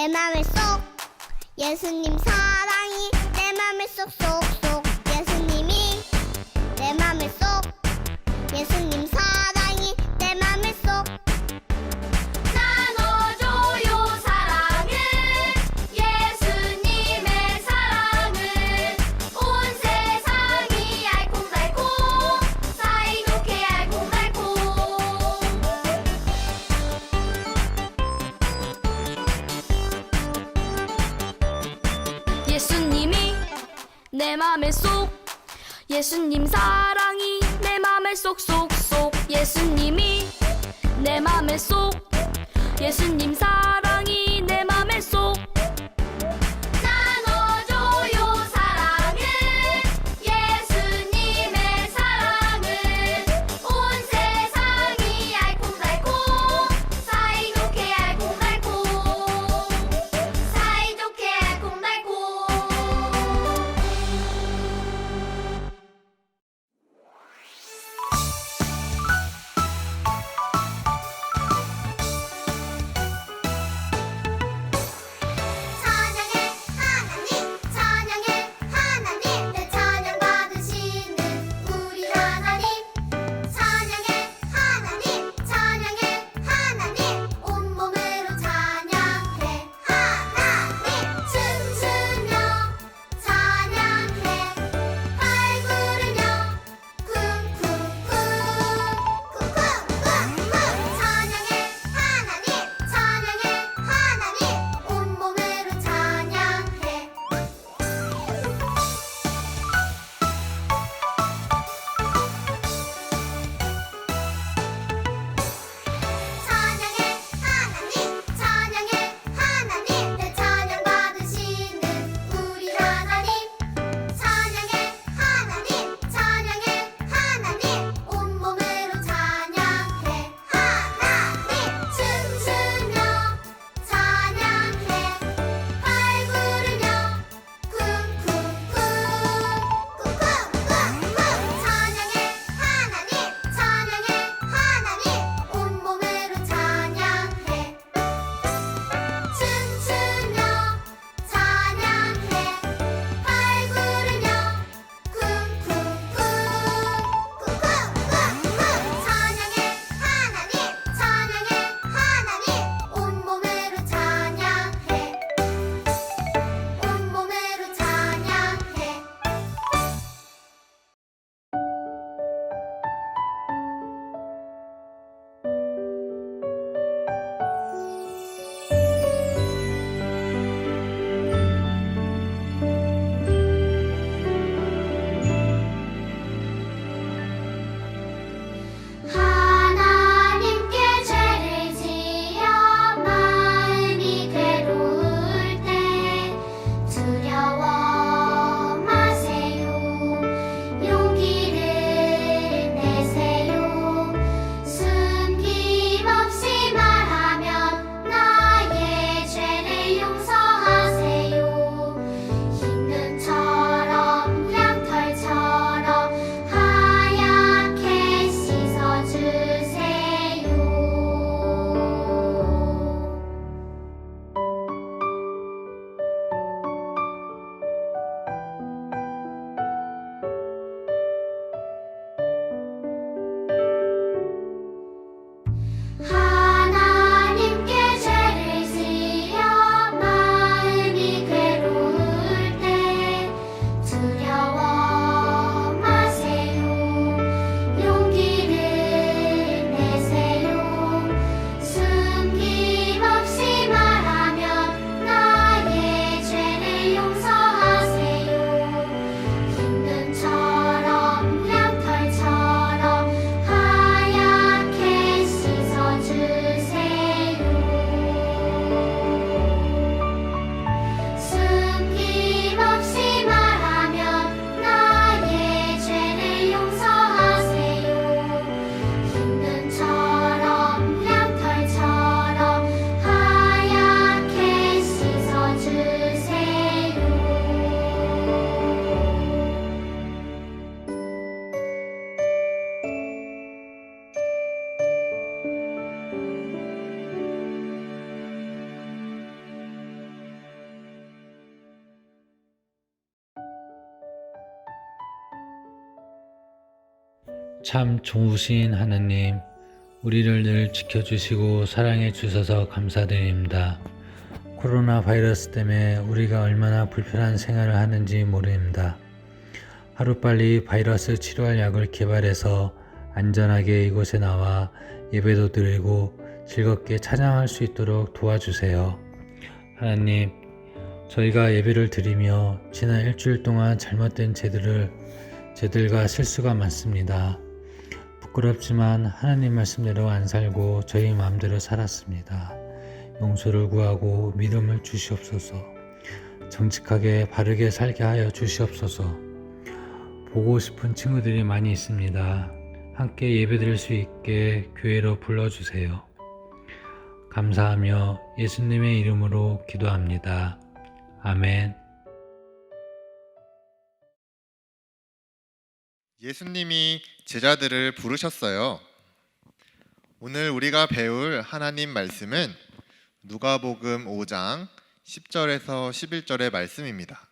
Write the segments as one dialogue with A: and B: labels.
A: 내 맘에 쏙 예수님 사랑이 내 맘에 쏙쏙쏙 예수님이 내 맘에 쏙 예수님 사랑이 내 맘에 쏙
B: 나눠줘요 사랑을 예수님의 사랑을 온 세상이 알콩달콩 사이좋게 알콩달콩 예수님이 내 맘에 쏙 예수님 사랑이 내 맘에 쏙쏙쏙 예수님이 내 맘에 쏙 예수님 사랑이 내 맘에 쏙 나눠줘요 사랑을 예수님의 사랑을 온 세상이 알콩달콩 사이좋게 알콩달콩 사이좋게 알콩달콩
C: 참 좋으신 하나님, 우리를 늘 지켜주시고 사랑해 주셔서 감사드립니다. 코로나 바이러스 때문에 우리가 얼마나 불편한 생활을 하는지 모릅니다. 하루빨리 바이러스 치료할 약을 개발해서 안전하게 이곳에 나와 예배도 드리고 즐겁게 찬양할 수 있도록 도와주세요. 하나님, 저희가 예배를 드리며 지난 일주일 동안 잘못된 죄들과 실수가 많습니다. 부끄럽지만 하나님 말씀대로 안 살고 저희 마음대로 살았습니다. 용서를 구하고 믿음을 주시옵소서. 정직하게 바르게 살게 하여 주시옵소서. 보고 싶은 친구들이 많이 있습니다. 함께 예배드릴 수 있게 교회로 불러주세요. 감사하며 예수님의 이름으로 기도합니다. 아멘.
D: 예수님이 제자들을 부르셨어요. 오늘 우리가 배울 하나님 말씀은 누가복음 5장 10절에서 11절의 말씀입니다.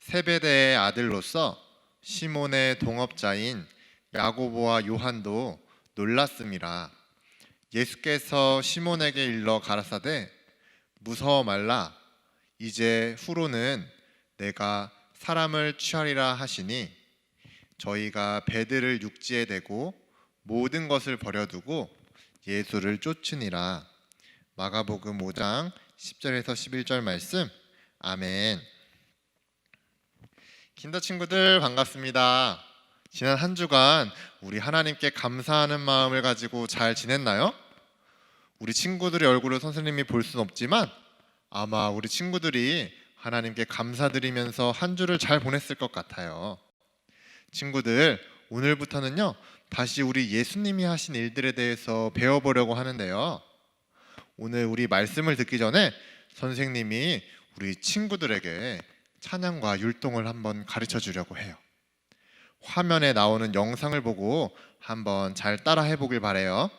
D: 세베대의 아들로서 시몬의 동업자인 야고보와 요한도 놀랐음이라. 예수께서 시몬에게 일러 가라사대 무서워 말라. 이제 후로는 내가 사람을 취하리라 하시니 저희가 배들을 육지에 대고 모든 것을 버려두고 예수를 쫓으니라. 마가복음 5장 10절에서 11절 말씀. 아멘. 킨더 친구들 반갑습니다. 지난 한 주간 우리 하나님께 감사하는 마음을 가지고 잘 지냈나요? 우리 친구들의 얼굴을 선생님이 볼 수는 없지만 아마 우리 친구들이 하나님께 감사드리면서 한 주를 잘 보냈을 것 같아요. 친구들, 오늘부터는요 다시 우리 예수님이 하신 일들에 대해서 배워보려고 하는데요. 오늘 우리 말씀을 듣기 전에 선생님이 우리 친구들에게 찬양과 율동을 한번 가르쳐 주려고 해요. 화면에 나오는 영상을 보고 한번 잘 따라 해보길 바래요.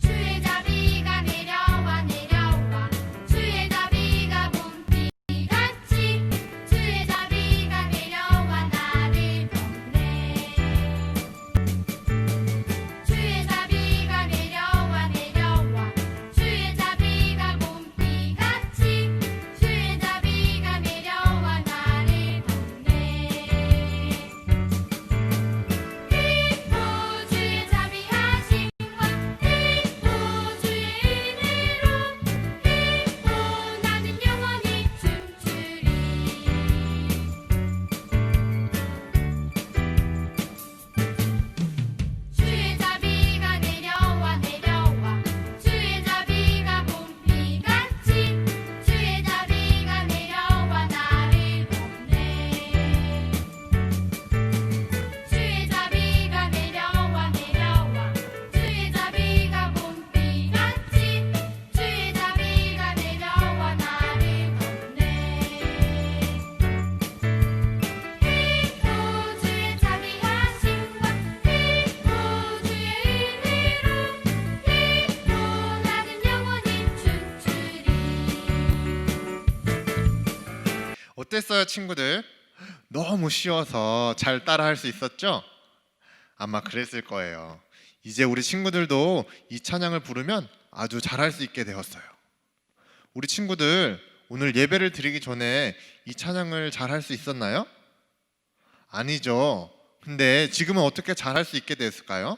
B: 주의 자비가 내려와 내려와 주의 자비가 봄비같이 주의 자비가 내려와 나를 덮네. 주의 자비가 내려와 내려와 주의 자비가 봄비같이 주의 자비가 내려와 나를 덮네. 주의 자비하심과 주의 은혜로 나는 영원히 춤추리. 주의 자비가 내려와 내려와 주의 자비가 봄비같이 주의 자비가 내려와 나를 덮네. 주의 자비가 내려와 내려와 주의 자비가 봄비같이 주의 자비가 내려와 나를 덮네. 주의 자비하심과 주의 은혜로 나는 영원히 춤추리.
D: 어땠어요, 친구들? 너무 쉬워서 잘 따라할 수 있었죠? 아마 그랬을 거예요. 이제 우리 친구들도 이 찬양을 부르면 아주 잘할 수 있게 되었어요. 우리 친구들 오늘 예배를 드리기 전에 이 찬양을 잘할 수 있었나요? 아니죠. 근데 지금은 어떻게 잘할 수 있게 됐을까요?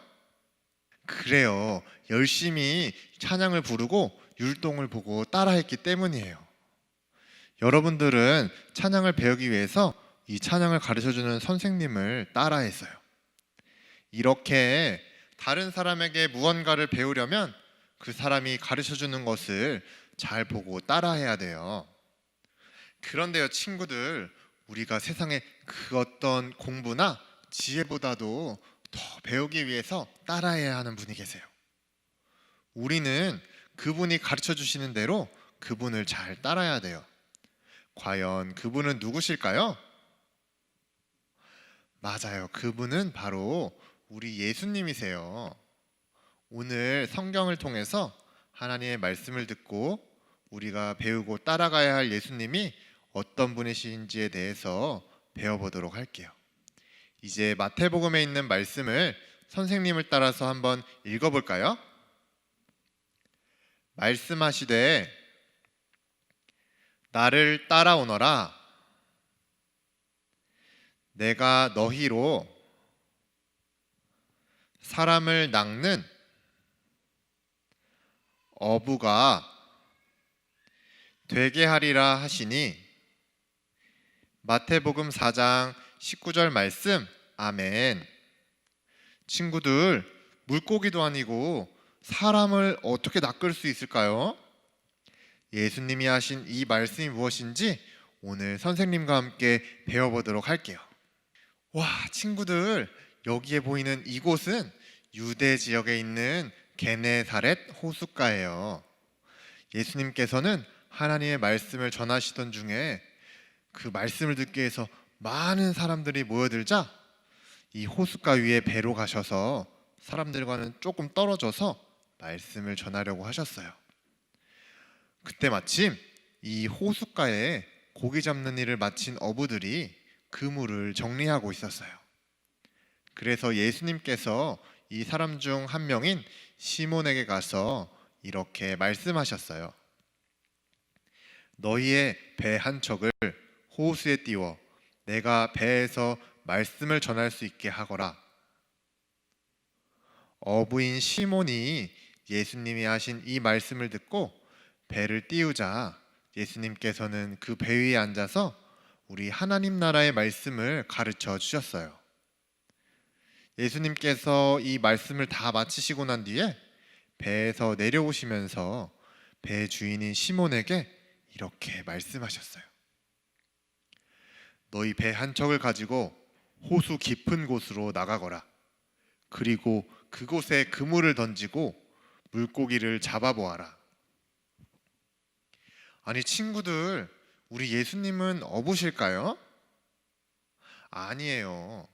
D: 그래요. 열심히 찬양을 부르고 율동을 보고 따라했기 때문이에요. 여러분들은 찬양을 배우기 위해서 이 찬양을 가르쳐주는 선생님을 따라했어요. 이렇게 다른 사람에게 무언가를 배우려면 그 사람이 가르쳐주는 것을 잘 보고 따라해야 돼요. 그런데요, 친구들, 우리가 세상에 그 어떤 공부나 지혜보다도 더 배우기 위해서 따라해야 하는 분이 계세요. 우리는 그분이 가르쳐 주시는 대로 그분을 잘 따라야 돼요. 과연 그분은 누구실까요? 맞아요. 그분은 바로 우리 예수님이세요. 오늘 성경을 통해서 하나님의 말씀을 듣고 우리가 배우고 따라가야 할 예수님이 어떤 분이신지에 대해서 배워보도록 할게요. 이제 마태복음에 있는 말씀을 선생님을 따라서 한번 읽어볼까요? 말씀하시되 나를 따라오너라. 내가 너희로 사람을 낚는 어부가 되게 하리라 하시니. 마태복음 4장 19절 말씀. 아멘. 친구들, 물고기도 아니고 사람을 어떻게 낚을 수 있을까요? 예수님이 하신 이 말씀이 무엇인지 오늘 선생님과 함께 배워보도록 할게요. 와, 친구들, 여기에 보이는 이곳은 유대 지역에 있는 게네사렛 호숫가예요. 예수님께서는 하나님의 말씀을 전하시던 중에 그 말씀을 듣기 위해서 많은 사람들이 모여들자 이 호숫가 위에 배로 가셔서 사람들과는 조금 떨어져서 말씀을 전하려고 하셨어요. 그때 마침 이 호숫가에 고기 잡는 일을 마친 어부들이 그물을 정리하고 있었어요. 그래서 예수님께서 이 사람 중 한 명인 시몬에게 가서 이렇게 말씀하셨어요. 너희의 배 한 척을 호수에 띄워 내가 배에서 말씀을 전할 수 있게 하거라. 어부인 시몬이 예수님이 하신 이 말씀을 듣고 배를 띄우자 예수님께서는 그 배 위에 앉아서 우리 하나님 나라의 말씀을 가르쳐 주셨어요. 예수님께서 이 말씀을 다 마치시고 난 뒤에 배에서 내려오시면서 배 주인인 시몬에게 이렇게 말씀하셨어요. 너희 배 한 척을 가지고 호수 깊은 곳으로 나가거라. 그리고 그곳에 그물을 던지고 물고기를 잡아보아라. 아니 친구들, 우리 예수님은 어부실까요? 아니에요.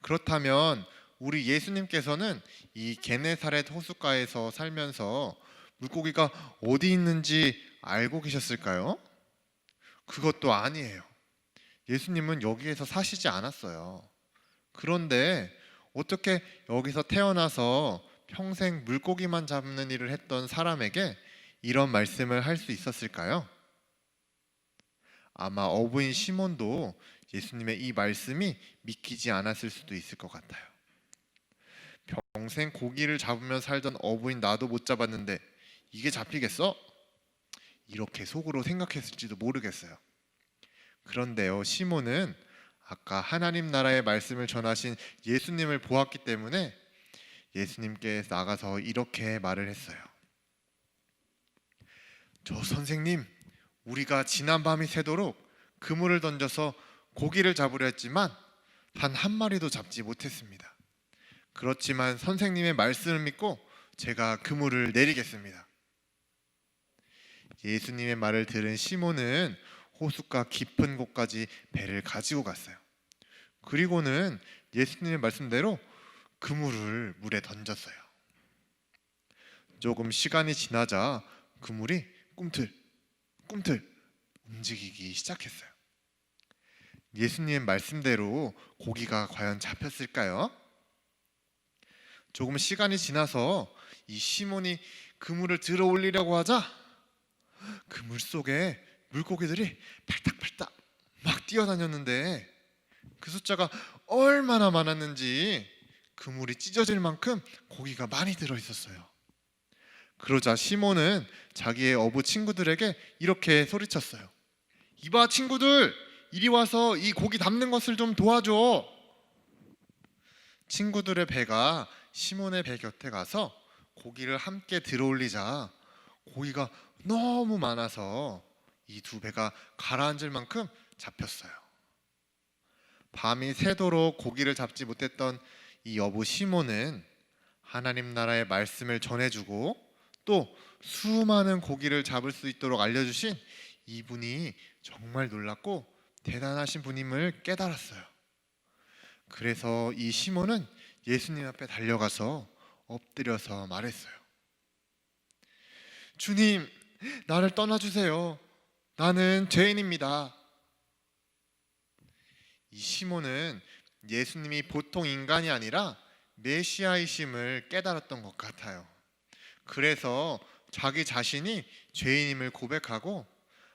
D: 그렇다면 우리 예수님께서는 이 게네사렛 호숫가에서 살면서 물고기가 어디 있는지 알고 계셨을까요? 그것도 아니에요. 예수님은 여기에서 사시지 않았어요. 그런데 어떻게 여기서 태어나서 평생 물고기만 잡는 일을 했던 사람에게 이런 말씀을 할 수 있었을까요? 아마 어부인 시몬도 예수님의 이 말씀이 믿기지 않았을 수도 있을 것 같아요. 평생 고기를 잡으며 살던 어부인 나도 못 잡았는데 이게 잡히겠어? 이렇게 속으로 생각했을지도 모르겠어요. 그런데요, 시몬은 아까 하나님 나라의 말씀을 전하신 예수님을 보았기 때문에 예수님께 나가서 이렇게 말을 했어요. 저 선생님, 우리가 지난 밤이 새도록 그물을 던져서 고기를 잡으려 했지만 단 한 마리도 잡지 못했습니다. 그렇지만 선생님의 말씀을 믿고 제가 그물을 내리겠습니다. 예수님의 말을 들은 시몬은 호숫가 깊은 곳까지 배를 가지고 갔어요. 그리고는 예수님의 말씀대로 그물을 물에 던졌어요. 조금 시간이 지나자 그물이 꿈틀꿈틀 움직이기 시작했어요. 예수님의 말씀대로 고기가 과연 잡혔을까요? 조금 시간이 지나서 이 시몬이 그물을 들어 올리려고 하자 그물 속에 물고기들이 팔딱팔딱 막 뛰어다녔는데 그 숫자가 얼마나 많았는지 그물이 찢어질 만큼 고기가 많이 들어있었어요. 그러자 시몬은 자기의 어부 친구들에게 이렇게 소리쳤어요. 이봐 친구들, 이리 와서 이 고기 담는 것을 좀 도와줘. 친구들의 배가 시몬의 배 곁에 가서 고기를 함께 들어올리자 고기가 너무 많아서 이 두 배가 가라앉을 만큼 잡혔어요. 밤이 새도록 고기를 잡지 못했던 이 어부 시몬은 하나님 나라의 말씀을 전해주고 또 수많은 고기를 잡을 수 있도록 알려주신 이분이 정말 놀랍고 대단하신 분임을 깨달았어요. 그래서 이 시몬은 예수님 앞에 달려가서 엎드려서 말했어요. 주님, 나를 떠나주세요. 나는 죄인입니다. 이 시몬은 예수님이 보통 인간이 아니라 메시아이심을 깨달았던 것 같아요. 그래서 자기 자신이 죄인임을 고백하고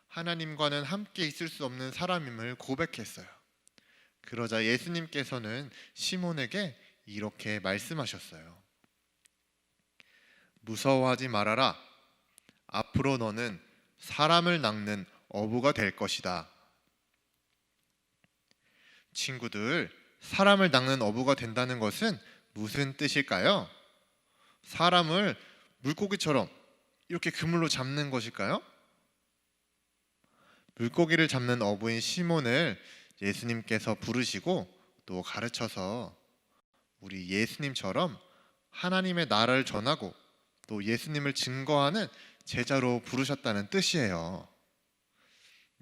D: 하나님과는 함께 있을 수 없는 사람임을 고백했어요. 그러자 예수님께서는 시몬에게 이렇게 말씀하셨어요. 무서워하지 말아라. 앞으로 너는 사람을 낚는 어부가 될 것이다. 친구들, 사람을 낚는 어부가 된다는 것은 무슨 뜻일까요? 사람을 물고기처럼 이렇게 그물로 잡는 것일까요? 물고기를 잡는 어부인 시몬을 예수님께서 부르시고 또 가르쳐서 우리 예수님처럼 하나님의 나라를 전하고 또 예수님을 증거하는 제자로 부르셨다는 뜻이에요.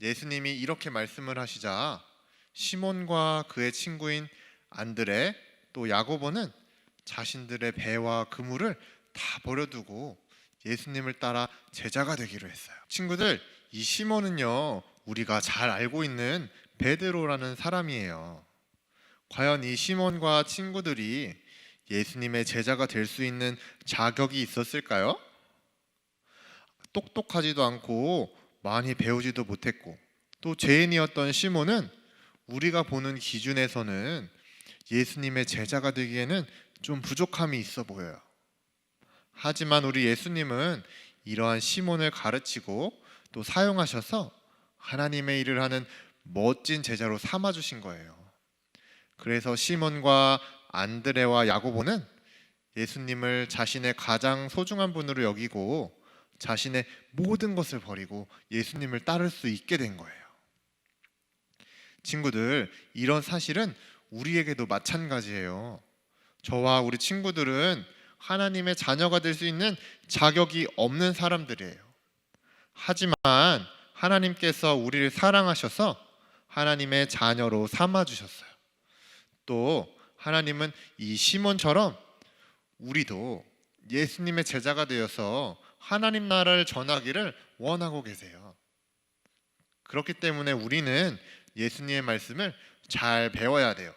D: 예수님이 이렇게 말씀을 하시자 시몬과 그의 친구인 안드레 또 야고보는 자신들의 배와 그물을 다 버려두고 예수님을 따라 제자가 되기로 했어요. 친구들, 이 시몬은요, 우리가 잘 알고 있는 베드로라는 사람이에요. 과연 이 시몬과 친구들이 예수님의 제자가 될 수 있는 자격이 있었을까요? 똑똑하지도 않고 많이 배우지도 못했고 또 죄인이었던 시몬은 우리가 보는 기준에서는 예수님의 제자가 되기에는 좀 부족함이 있어 보여요. 하지만 우리 예수님은 이러한 시몬을 가르치고 또 사용하셔서 하나님의 일을 하는 멋진 제자로 삼아주신 거예요. 그래서 시몬과 안드레와 야고보는 예수님을 자신의 가장 소중한 분으로 여기고 자신의 모든 것을 버리고 예수님을 따를 수 있게 된 거예요. 친구들, 이런 사실은 우리에게도 마찬가지예요. 저와 우리 친구들은 하나님의 자녀가 될 수 있는 자격이 없는 사람들이에요. 하지만 하나님께서 우리를 사랑하셔서 하나님의 자녀로 삼아주셨어요. 또 하나님은 이 시몬처럼 우리도 예수님의 제자가 되어서 하나님 나라를 전하기를 원하고 계세요. 그렇기 때문에 우리는 예수님의 말씀을 잘 배워야 돼요.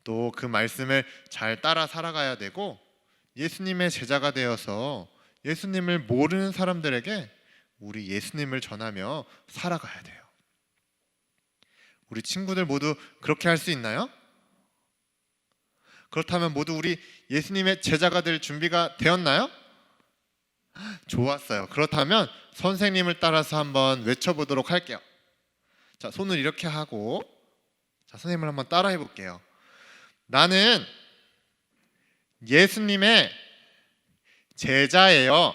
D: 또 그 말씀을 잘 따라 살아가야 되고 예수님의 제자가 되어서 예수님을 모르는 사람들에게 우리 예수님을 전하며 살아가야 돼요. 우리 친구들 모두 그렇게 할 수 있나요? 그렇다면 모두 우리 예수님의 제자가 될 준비가 되었나요? 좋았어요. 그렇다면 선생님을 따라서 한번 외쳐보도록 할게요. 자, 손을 이렇게 하고 자, 선생님을 한번 따라해 볼게요. 나는 예수님의 제자예요.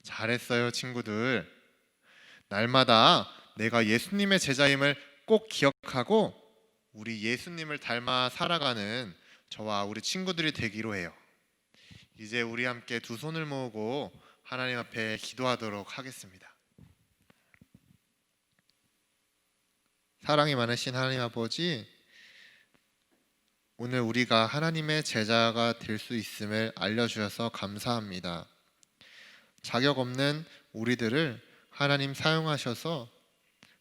D: 잘했어요, 친구들. 날마다 내가 예수님의 제자임을 꼭 기억하고 우리 예수님을 닮아 살아가는 저와 우리 친구들이 되기로 해요. 이제 우리 함께 두 손을 모으고 하나님 앞에 기도하도록 하겠습니다. 사랑이 많으신 하나님 아버지, 오늘 우리가 하나님의 제자가 될 수 있음을 알려주셔서 감사합니다. 자격 없는 우리들을 하나님 사용하셔서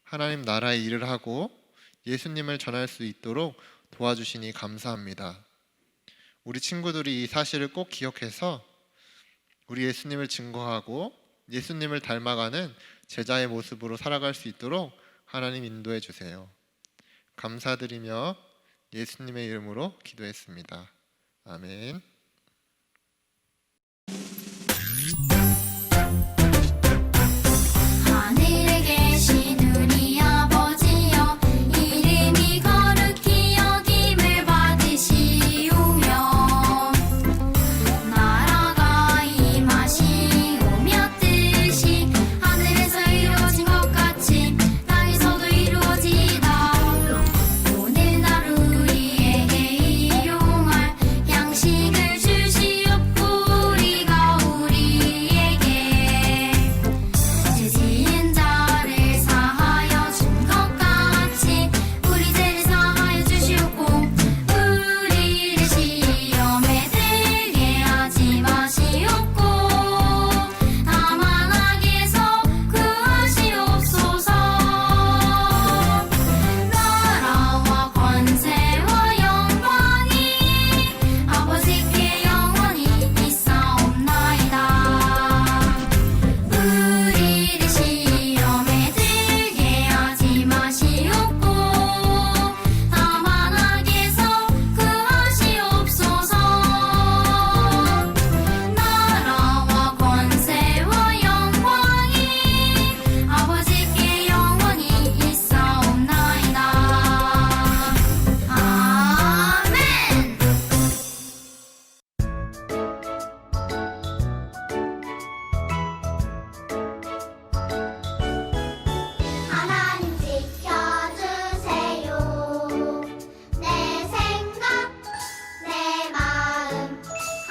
D: 하나님 나라의 일을 하고 예수님을 전할 수 있도록 도와주시니 감사합니다. 우리 친구들이 이 사실을 꼭 기억해서 우리 예수님을 증거하고 예수님을 닮아가는 제자의 모습으로 살아갈 수 있도록 하나님 인도해 주세요. 감사드리며 예수님의 이름으로 기도했습니다. 아멘.
B: 하늘에 계신 우리 아버지여 이름이 거룩히 여김을 받으시오며 나라가 임하시오며 뜻이 하늘에서 이루어진 것 같이 땅에서도 이루어지이다. 오늘 하루 우리에게 일용할 양식을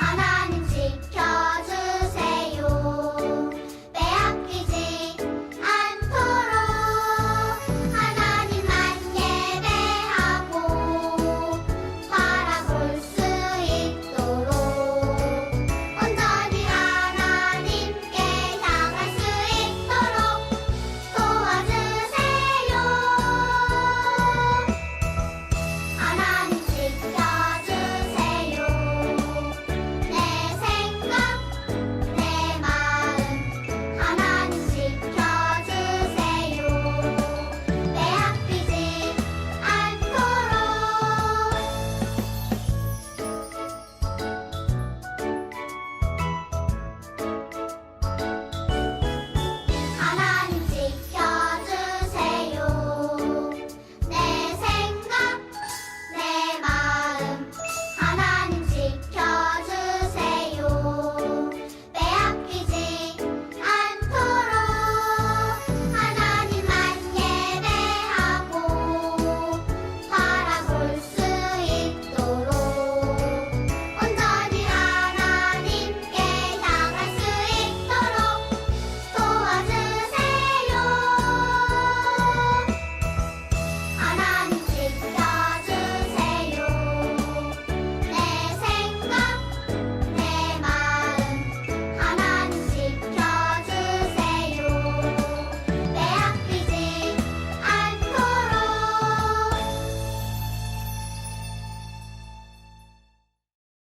A: 하나님